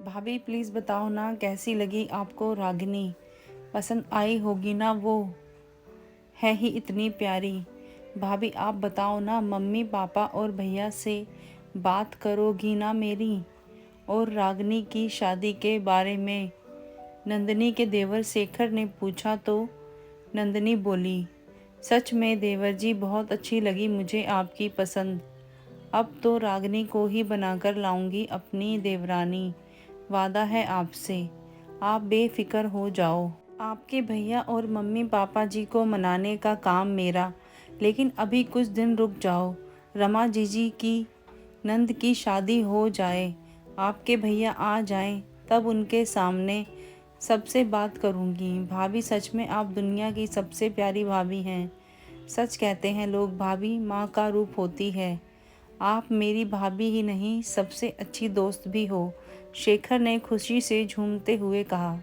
भाभी प्लीज़ बताओ ना कैसी लगी आपको रागिनी। पसंद आई होगी ना, वो है ही इतनी प्यारी। भाभी आप बताओ ना, मम्मी पापा और भैया से बात करोगी ना मेरी। और रागिनी की शादी के बारे में नंदिनी के देवर शेखर ने पूछा तो नंदिनी बोली, सच में देवर जी बहुत अच्छी लगी मुझे आपकी पसंद। अब तो रागिनी को ही बनाकर लाऊंगी अपनी देवरानी। वादा है आपसे, आप बेफिक्र हो जाओ। आपके भैया और मम्मी पापा जी को मनाने का काम मेरा, लेकिन अभी कुछ दिन रुक जाओ। रमा जीजी की नंद की शादी हो जाए, आपके भैया आ जाएं, तब उनके सामने सबसे बात करूंगी। भाभी सच में आप दुनिया की सबसे प्यारी भाभी हैं। सच कहते हैं लोग, भाभी माँ का रूप होती है। आप मेरी भाभी ही नहीं, सबसे अच्छी दोस्त भी हो, शेखर ने खुशी से झूमते हुए कहा।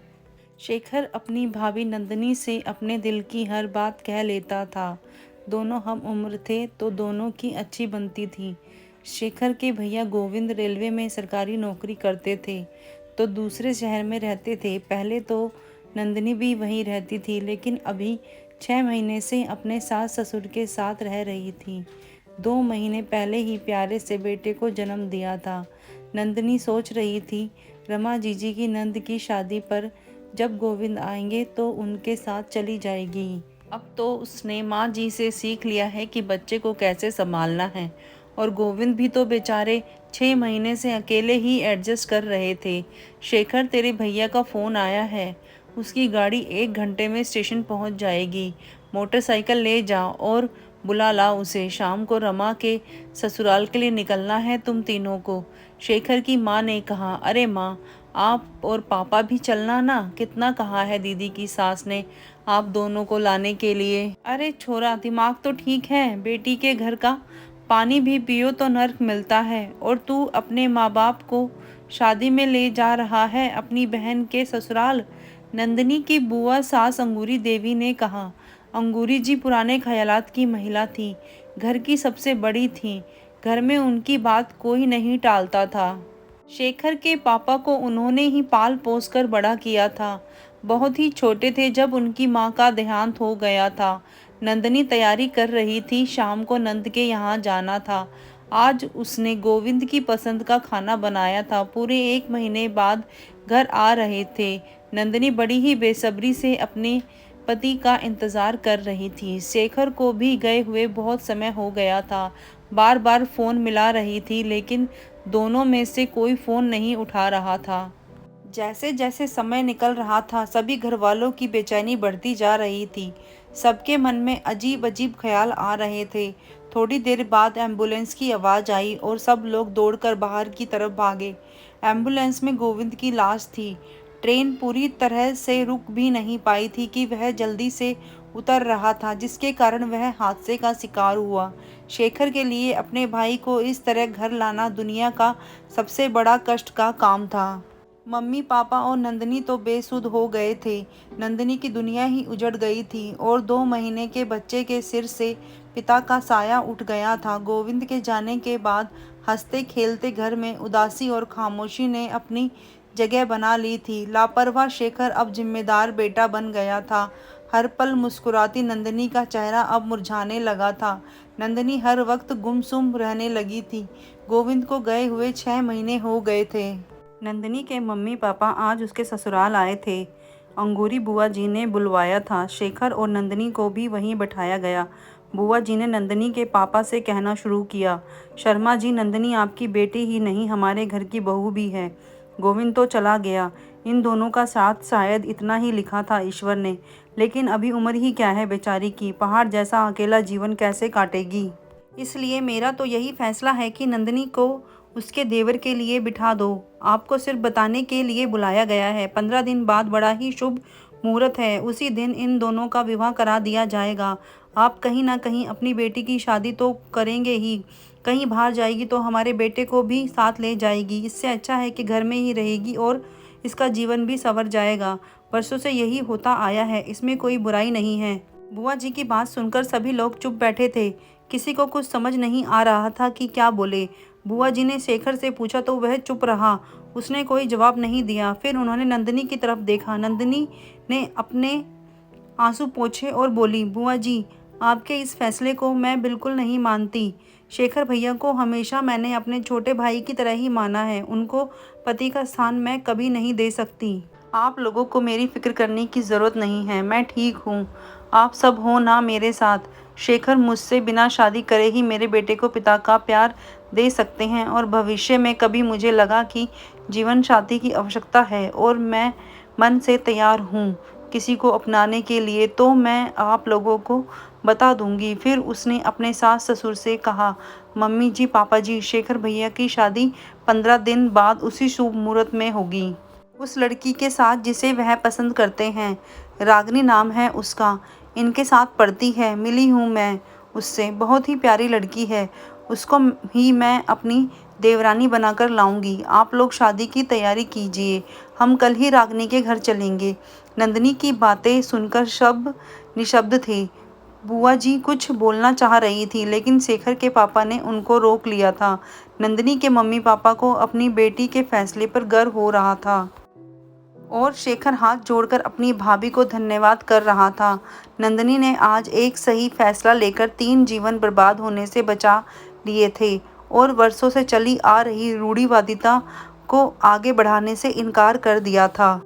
शेखर अपनी भाभी नंदिनी से अपने दिल की हर बात कह लेता था। दोनों हम उम्र थे तो दोनों की अच्छी बनती थी। शेखर के भैया गोविंद रेलवे में सरकारी नौकरी करते थे तो दूसरे शहर में रहते थे। पहले तो नंदिनी भी वहीं रहती थी, लेकिन अभी 6 महीने से अपने सास ससुर के साथ रह रही थी। 2 महीने पहले ही प्यारे से बेटे को जन्म दिया था। नंदिनी सोच रही थी रमा जीजी की नंद की शादी पर जब गोविंद आएंगे तो उनके साथ चली जाएगी। अब तो उसने माँ जी से सीख लिया है कि बच्चे को कैसे संभालना है। और गोविंद भी तो बेचारे 6 महीने से अकेले ही एडजस्ट कर रहे थे। शेखर तेरे भैया का फ़ोन आया है, उसकी गाड़ी 1 घंटे में स्टेशन पहुंच जाएगी। मोटरसाइकिल ले जाओ और बुला ला उसे। शाम को रमा के ससुराल के लिए निकलना है तुम तीनों को। शेखर की माँ ने कहा। अरे माँ, आप और पापा भी चलना ना। कितना कहा है दीदी की सास ने आप दोनों को लाने के लिए। अरे छोरा, दिमाग तो ठीक है, बेटी के घर का पानी भी पियो तो नर्क मिलता है, और तू अपने माँ बाप को शादी में ले जा रहा है अपनी बहन के ससुराल। नंदिनी की बुआ सास अंगूरी देवी ने कहा। अंगूरी जी पुराने ख्यालात की महिला थी, घर की सबसे बड़ी थी। घर में उनकी बात कोई नहीं टालता था। शेखर के पापा को उन्होंने ही पाल पोस कर बड़ा किया था। बहुत ही छोटे थे जब उनकी माँ का देहांत हो गया था। नंदिनी तैयारी कर रही थी, शाम को नंद के यहाँ जाना था। आज उसने गोविंद की पसंद का खाना बनाया था। पूरे 1 महीने बाद घर आ रहे थे। नंदिनी बड़ी ही बेसब्री से अपने पति का इंतज़ार कर रही थी। शेखर को भी गए हुए बहुत समय हो गया था। बार बार फ़ोन मिला रही थी, लेकिन दोनों में से कोई फ़ोन नहीं उठा रहा था। जैसे जैसे समय निकल रहा था, सभी घर वालों की बेचैनी बढ़ती जा रही थी। सबके मन में अजीब अजीब ख्याल आ रहे थे। थोड़ी देर बाद एम्बुलेंस की आवाज़ आई और सब लोग दौड़कर बाहर की तरफ भागे। एम्बुलेंस में गोविंद की लाश थी। ट्रेन पूरी तरह से रुक भी नहीं पाई थी कि वह जल्दी से उतर रहा था, जिसके कारण वह हादसे का शिकार हुआ। शेखर के लिए अपने भाई को इस तरह घर लाना दुनिया का सबसे बड़ा कष्ट का काम था। मम्मी पापा और नंदिनी तो बेसुध हो गए थे। नंदिनी की दुनिया ही उजड़ गई थी और 2 महीने के बच्चे के सिर से पिता का साया उठ गया था। गोविंद के जाने के बाद हंसते खेलते घर में उदासी और खामोशी ने अपनी जगह बना ली थी। लापरवाह शेखर अब जिम्मेदार बेटा बन गया था। हर पल मुस्कुराती नंदिनी का चेहरा अब मुरझाने लगा था। नंदिनी हर वक्त गुमसुम रहने लगी थी। गोविंद को गए हुए 6 महीने हो गए थे। नंदिनी के मम्मी पापा आज उसके ससुराल आए थे। अंगूरी बुआ जी ने बुलवाया था। शेखर और नंदिनी को भी वहीं बैठाया गया। बुआ जी ने नंदिनी के पापा से कहना शुरू किया, शर्मा जी, नंदिनी आपकी बेटी ही नहीं, हमारे घर की बहू भी है। गोविंद तो चला गया, इन दोनों का साथ शायद इतना ही लिखा था ईश्वर ने, लेकिन अभी उम्र ही क्या है बेचारी की, पहाड़ जैसा अकेला जीवन कैसे काटेगी। इसलिए मेरा तो यही फैसला है कि नंदिनी को उसके देवर के लिए बिठा दो। आपको सिर्फ बताने के लिए बुलाया गया है। 15 दिन बाद बड़ा ही शुभ मुहूर्त है, उसी दिन इन दोनों का विवाह करा दिया जाएगा। आप कहीं ना कहीं अपनी बेटी की शादी तो करेंगे ही, कहीं बाहर जाएगी तो हमारे बेटे को भी साथ ले जाएगी। इससे अच्छा है कि घर में ही रहेगी और इसका जीवन भी संवर जाएगा। वर्षों से यही होता आया है, इसमें कोई बुराई नहीं है। बुआ जी की बात सुनकर सभी लोग चुप बैठे थे। किसी को कुछ समझ नहीं आ रहा था कि क्या बोले। बुआ जी ने शेखर से पूछा तो वह चुप रहा। उसने कोई जवाब नहीं दिया। फिर उन्होंने नंदिनी की तरफ देखा। नंदिनी ने अपने आंसू पोंछे और बोली, बुआ जी, आपके इस फैसले को मैं बिल्कुल नहीं मानती। शेखर भैया को हमेशा मैंने अपने छोटे भाई की तरह ही माना है। उनको पति का स्थान मैं कभी नहीं दे सकती। आप लोगों को मेरी फिक्र करने की ज़रूरत नहीं है। मैं ठीक हूँ। आप सब हो ना मेरे साथ। शेखर मुझसे बिना शादी करे ही मेरे बेटे को पिता का प्यार दे सकते हैं और भविष्य में कभी मुझे लगा कि जीवन साथी की आवश्यकता है और मैं मन से तैयार हूँ किसी को अपनाने के लिए, तो मैं आप लोगों को बता दूंगी। फिर उसने अपने सास ससुर से कहा, मम्मी जी, पापा जी, शेखर भैया की शादी 15 दिन बाद उसी शुभ मुहूर्त में होगी, उस लड़की के साथ जिसे वह पसंद करते हैं। रागनी नाम है उसका। इनके साथ पढ़ती है। मिली हूँ मैं उससे। बहुत ही प्यारी लड़की है। उसको ही मैं अपनी देवरानी बनाकर लाऊंगी। आप लोग शादी की तैयारी कीजिए। हम कल ही रागनी के घर चलेंगे। नंदिनी की बातें सुनकर सब निशब्द थे। बुआ जी कुछ बोलना चाह रही थी, लेकिन शेखर के पापा ने उनको रोक लिया था। नंदिनी के मम्मी पापा को अपनी बेटी के फैसले पर गर्व हो रहा था और शेखर हाथ जोड़कर अपनी भाभी को धन्यवाद कर रहा था। नंदिनी ने आज एक सही फैसला लेकर 3 जीवन बर्बाद होने से बचा लिए थे और वर्षों से चली आ रही रूढ़िवादिता को आगे बढ़ाने से इनकार कर दिया था।